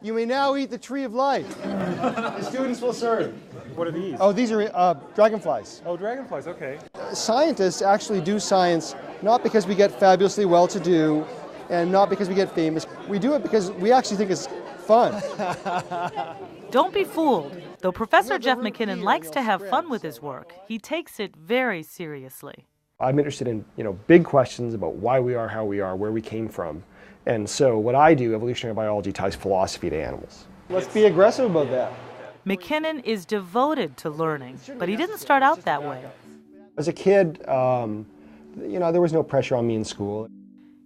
You may now eat the tree of life. The students will serve. What are these? Oh, these are dragonflies. Oh, dragonflies, okay. Scientists actually do science not because we get fabulously well-to-do and not because we get famous. We do it because we actually think it's fun. Don't be fooled. Though Professor Jeff McKinnon likes to have fun with his work, he takes it very seriously. I'm interested in, big questions about why we are how we are, where we came from. And so what I do, evolutionary biology, ties philosophy to animals. Let's be aggressive about that. McKinnon is devoted to learning, but he didn't start out that way. As a kid, there was no pressure on me in school.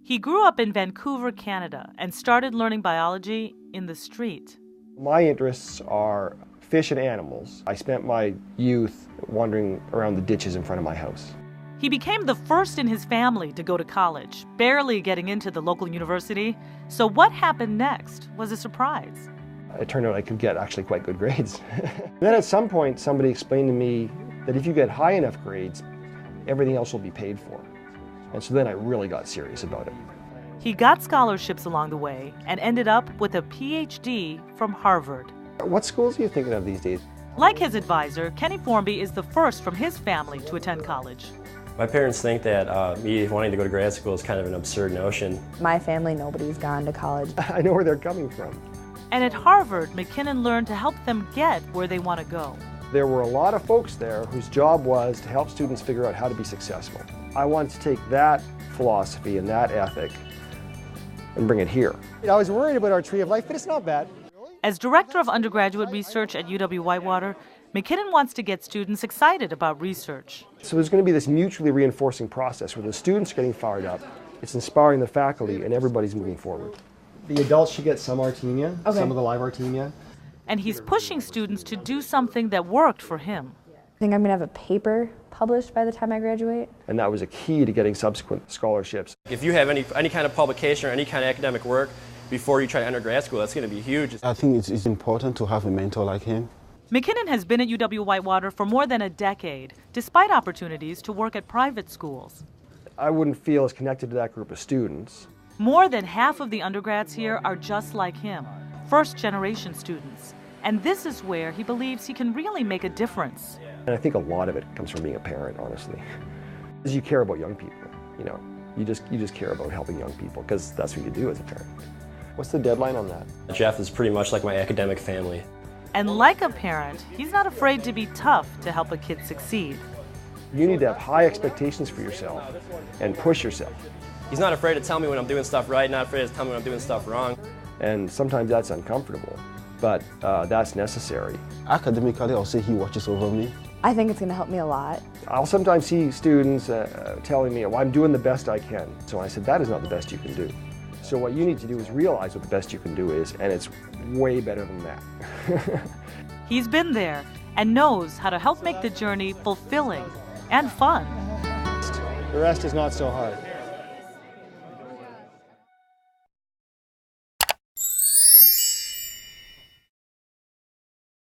He grew up in Vancouver, Canada, and started learning biology in the street. My interests are fish and animals. I spent my youth wandering around the ditches in front of my house. He became the first in his family to go to college, barely getting into the local university. So what happened next was a surprise. It turned out I could get actually quite good grades. Then at some point, somebody explained to me that if you get high enough grades, everything else will be paid for. And so then I really got serious about it. He got scholarships along the way and ended up with a PhD from Harvard. What schools are you thinking of these days? Like his advisor, Kenny Formby is the first from his family to attend college. My parents think that me wanting to go to grad school is kind of an absurd notion. My family, nobody's gone to college. I know where they're coming from. And at Harvard, McKinnon learned to help them get where they want to go. There were a lot of folks there whose job was to help students figure out how to be successful. I wanted to take that philosophy and that ethic and bring it here. I was worried about our tree of life, but it's not bad. As director of undergraduate research at UW-Whitewater, McKinnon wants to get students excited about research. So there's going to be this mutually reinforcing process where the students are getting fired up, it's inspiring the faculty, and everybody's moving forward. The adults should get some Artemia, some of the live Artemia. And he's pushing students to do something that worked for him. I think I'm going to have a paper published by the time I graduate. And that was a key to getting subsequent scholarships. If you have any kind of publication or any kind of academic work before you try to enter grad school, that's going to be huge. I think it's important to have a mentor like him. McKinnon has been at UW-Whitewater for more than a decade, despite opportunities to work at private schools. I wouldn't feel as connected to that group of students. More than half of the undergrads here are just like him, first-generation students. And this is where he believes he can really make a difference. And I think a lot of it comes from being a parent, honestly. Because you care about young people, you just care about helping young people because that's what you do as a parent. What's the deadline on that? Jeff is pretty much like my academic family. And like a parent, he's not afraid to be tough to help a kid succeed. You need to have high expectations for yourself and push yourself. He's not afraid to tell me when I'm doing stuff right, not afraid to tell me when I'm doing stuff wrong. And sometimes that's uncomfortable, but that's necessary. Academically, I'll say he watches over me. I think it's going to help me a lot. I'll sometimes see students telling me, well, I'm doing the best I can. So I said, that is not the best you can do. So what you need to do is realize what the best you can do is, and it's way better than that. He's been there and knows how to help make the journey fulfilling and fun. The rest is not so hard.